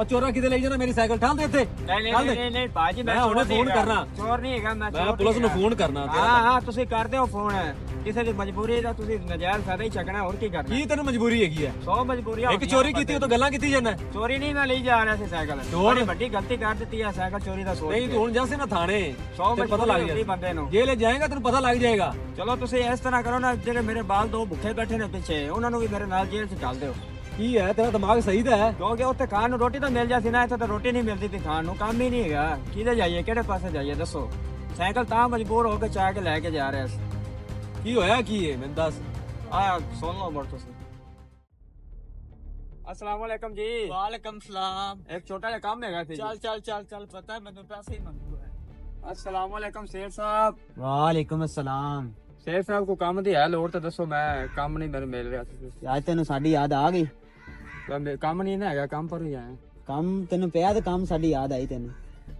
और चोरा किते ले जाना मेरी साइकिल ठाल दे ਇੱਥੇ ਨਹੀਂ ਬਾਜੀ ਮੈਂ ਹੁਣੇ ਫੋਨ ਕਰਨਾ ਚੋਰ ਨਹੀਂ ਹੈਗਾ ਮੈਂ ਪੁਲਿਸ ਨੂੰ ਫੋਨ ਕਰਨਾ ਹਾਂ ਤੁਸੀਂ ਕਰਦੇ ਹੋ ਫੋਨ ਕਿਸੇ ਦੀ ਮਜਬੂਰੀ ਦਾ ਤੁਸੀਂ ਨਜਾਇਜ਼ ਫਾਇਦਾ ਹੀ ਚੱਕਣਾ ਹੋਰ ਕੀ ਕਰਨਾ ਕੀ ਤੈਨੂੰ ਮਜਬੂਰੀ ਹੈਗੀ ਹੈ 100 ਮਜਬੂਰੀਆਂ ਇੱਕ ਚੋਰੀ ਕੀਤੀ ਉਹ ਤਾਂ ਗੱਲਾਂ ਕੀਤੀ ਜਾਂਦਾ ਚੋਰੀ ਨਹੀਂ ਮੈਂ ਲਈ ਜਾ ਰਿਹਾ ਸੀ ਸਾਈਕਲ ਬੜੀ ਵੱਡੀ ਗਲਤੀ ਕਰ ਦਿੱਤੀ ਹੈ ਸਾਈਕਲ ਚੋਰੀ ਦਾ ਸੋਚ ਨਹੀਂ ਤੂੰ ਹੁਣ ਜਾਸੇ ਨਾ ਥਾਣੇ 100 ਤੈਨੂੰ ਪਤਾ ਲੱਗ ਮਜਬੂਰੀ ਜਾਏਗਾ ਬੰਦੇ ਨੂੰ ਜੇ ਲੈ ਜਾਏਗਾ ਤੈਨੂੰ ਪਤਾ ਲੱਗ ਜਾਏਗਾ ਚਲੋ ਤੁਸੀਂ ਇਸ ਤਰ੍ਹਾਂ ਕਰੋ ਨਾ ਜਿਹੜੇ ਮੇਰੇ ਬਾਲ ਦੋ ਭੁੱਖੇ ਬੈਠੇ ਨੇ ਪਿੱਛੇ ਉਹਨਾਂ ਨੂੰ ਵੀ ਮੇਰੇ ਨਾਲ ਜੇਲ੍ਹ 'ਚ ਚੱਲ ਦਿਓ ਕੀ ਹੈ ਤੇਰਾ ਦਿਮਾਗ ਸਹੀ ਤਾਂ ਹੈ ਕਿਉਂਕਿ ਉੱਥੇ ਖਾਣ ਨੂੰ ਰੋਟੀ ਤਾਂ ਮਿਲ ਜਾਂਦੀ ਨਾ ਇੱਥੇ ਤਾਂ ਰੋਟੀ ਨਹੀਂ ਮਿਲਦੀ ਤੇ ਖਾਣ ਨੂੰ ਕੰਮ ਹੀ ਨਹੀਂ ਹੈਗਾ ਕਿਹਦੇ ਜਾਈਏ ਕਿਹੜੇ ਪਾਸੇ ਜਾਈਏ ਦੱਸੋ ਸਾਈਕਲ ਤਾਂ ਮਜਬੂਰ ਹੋ ਕੇ ਚਾਹ ਕੇ ਲੈ ਕੇ ਜਾ ਰਿਹਾ ਸੀ ਕੀ ਹੋਇਆ ਕੀ ਹੈ ਮੈਨੂੰ ਦੱਸ ਆ ਸੁਣ ਲਓ ਮਰ ਤੁਸੀਂ अस्सलाम वालेकुम जी वालेकुम सलाम एक छोटा सा काम हैगा थे चल चल चल चल पता है मैंने पैसे ही मंगू है अस्सलाम वालेकुम शेर साहब वालेकुम अस्सलाम शेर साहब को काम दी है लोड़ तो दसो मैं काम नहीं मेरे मिल रहा ਸੀ आज तेन साडी याद आ गई ਕੰਮ ਨਹੀਂ ਨਾ ਹੈਗਾ ਕੰਮ ਪਰ ਹੀ ਆਇਆ काम तेन पिया तो काम साडी याद आई तेन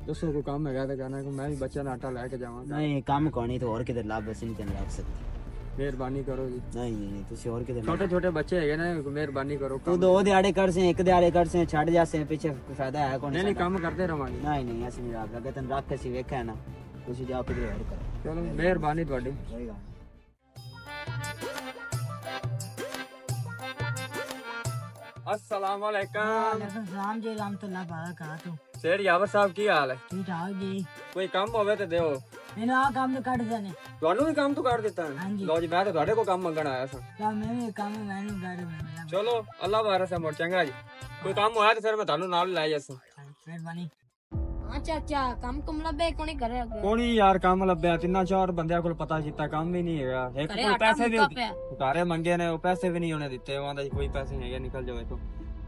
ਦੱਸੋ ਕੋਈ ਕੰਮ ਹੈਗਾ ਤਾਂ ਕਹਿਣਾ ਕਿ ਮੈਂ ਵੀ ਬੱਚਾ ਦਾ ਆਟਾ ਲੈ ਕੇ ਜਾਵਾਂ नहीं काम कोनी तो और किधर लाभ बस नहीं तेन रख सकते ਮਿਹਰਬਾਨੀ ਕਰੋ ਜੀ नहीं नहीं तुसी और किधर ਛੋਟੇ ਛੋਟੇ ਬੱਚੇ ਹੈਗੇ ਨੇ ਮਿਹਰਬਾਨੀ ਕਰੋ तू दो दिहाड़े कर से एक दिहाड़े कर से छड़ जा से पीछे फायदा है कौन ਨਹੀਂ ਨਹੀਂ ਕੰਮ ਕਰਦੇ ਰਵਾਂਗੇ नहीं नहीं ऐसे नहीं रख लगे तेन रख के सी वेखा है ना तुसी जाओ किधर और करो ਚਲੋ ਮਿਹਰਬਾਨੀ ਤੁਹਾਡੀ रहेगा अस्सलाम वालेकुम राम जी राम तो ना बारा कहा तू शेर यावर ਸਾਹਿਬ ਕੀ ਹਾਲ ਹੈ ठीक ठाक जी ਕੋਈ ਕੰਮ ਹੋਵੇ ਤੇ ਦਿਓ मैंने आ काम तो कट देने ਤੁਹਾਨੂੰ ਵੀ ਕੰਮ ਤੋਂ ਕੱਢ ਦਿੱਤਾ ਹਾਂਜੀ। ਲਓ ਜੀ ਮੈਂ ਤਾਂ ਤੁਹਾਡੇ ਕੋਲ ਕੰਮ ਮੰਗਣ ਆਇਆ ਸਾਂ क्या मैं भी काम मैंने कर मेरा ਚਲੋ ਅੱਲਾ ਵਾਰਸ ਹੈ ਮੋੜ ਚੰਗਾ ਜੀ ਕੋਈ ਕੰਮ ਹੋਇਆ ਤੇ ਫਿਰ ਮੈਂ ਤੁਹਾਨੂੰ ਨਾਲ ਲੈ ਜਾਸਾਂ मेहरबानी ਹਾਂ ਚਾਚਾ ਕੰਮ ਕੁਮ ਲੱਭੇ ਕੋਣੀ ਘਰੇ ਅੱਗੇ ਕੋਣੀ ਯਾਰ ਕੰਮ ਲੱਭਿਆ ਤਿੰਨਾਂ ਚਾਰ ਬੰਦਿਆਂ ਕੋਲ ਪਤਾ ਕੀਤਾ ਕੰਮ ਵੀ ਨਹੀਂ ਹੈਗਾ ਇੱਕ ਘਰੇ ਕੋਲ ਆਟਾ ਪੈਸੇ ਵੀ ਮੁੱਕਾ ਪਿਆ ਘਰੇ ਮੰਗੇ ਨੇ ਉਹ ਪੈਸੇ ਵੀ ਨਹੀਂ ਉਹਨੇ ਦਿੱਤੇ ਉਹ ਆਂਦਾ ਜੀ ਕੋਈ ਪੈਸੇ ਨਹੀਂ ਹੈਗੇ ਨਿਕਲ ਜਾਓ ਇੱਥੋਂ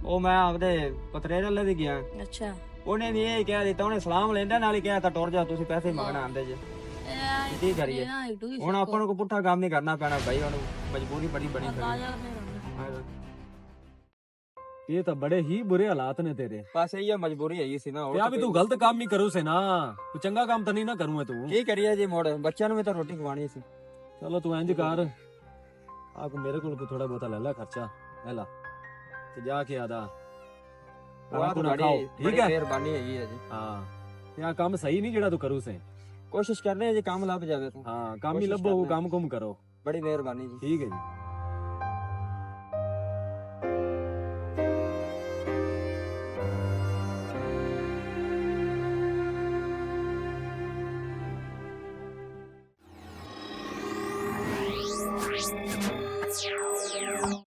ਉਹ ਮੈਂ ਆਪਦੇ ਪਤਰੇ ਵੱਲੇ ਵੀ ਗਿਆ ਅੱਛਾ ਉਹਨੇ ਵੀ ਇਹ ਕਹਿ ਦਿੱਤਾ ਉਹਨੇ ਸਲਾਮ ਲੈਂਦਾ ਨਾਲ ਹੀ ਕਿਹਾ ਤਾਂ ਟੁਰ ਜਾ ਤੁਸੀਂ ਪੈਸੇ ਮੰਗਣ ਆਂਦੇ ਜੇ ਕੀ ਕਰੀਏ ਹੁਣ ਆਪਾਂ ਨੂੰ ਕੋਈ ਪੁੱਠਾ ਕੰਮ ਨਹੀਂ ਕਰਨਾ ਪੈਣਾ ਭਾਈ ਹੁਣ ਮਜਬੂਰੀ ਬੜੀ ਬਣੀ ਇਹ ਤਾਂ ਬੜੇ ਹੀ ਬੁਰੇ ਹਾਲਾਤ ਨੇ ਤੇਰੇ ਬਸ ਇਹ ਮਜਬੂਰੀ ਹੈਗੀ ਸੀ ਨਾ ਯਾ ਵੀ ਤੂੰ ਗਲਤ ਕੰਮ ਹੀ ਕਰੂ ਸੇ ਨਾ ਤੂੰ ਚੰਗਾ ਕੰਮ ਤਾਂ ਨਹੀਂ ਨਾ ਕਰੂਏ ਤੂੰ ਕੀ ਕਰੀਏ ਜੀ ਮੋੜ ਬੱਚਿਆਂ ਨੂੰ ਵੀ ਤਾਂ ਰੋਟੀ ਖਵਾਣੀ ਸੀ ਚਲੋ ਤੂੰ ਇੰਜ ਕਰ ਆ ਕੋ ਮੇਰੇ ਕੋਲ ਥੋੜਾ ਬਹੁਤਾ ਲੈ ਲੈ ਖਰਚਾ ਲੈ ਲਾ ਤੇ ਜਾ ਕੇ ਆਦਾ ਵਾਹ ਤੂੰ ਨਾ ਤੁਹਾਡੀ ਖਾਓ ਠੀਕ ਹੈ ਮਿਹਰਬਾਨੀ ਹੈਗੀ ਹੈ ਜੀ ਹਾਂ ਤੇ ਆ ਕੰਮ ਸਹੀ ਨਹੀਂ ਜਿਹੜਾ ਤੂੰ ਕਰੂ ਸੇ ਕੋਸ਼ਿਸ਼ ਕਰ ਰਹੇ ਹਾਂ ਜੀ ਕੰਮ ਲੱਭ ਜਾਵੇ ਤਾਂ ਹਾਂ ਕੰਮ ਹੀ ਕੋਸ਼ਿਸ਼ ਲੱਭੋ ਕਰਨਾ। ਕੰਮ ਕੁਮ ਕਰੋ ਬੜੀ ਮਿਹਰਬਾਨੀ ਜੀ ਠੀਕ ਹੈ ਜੀ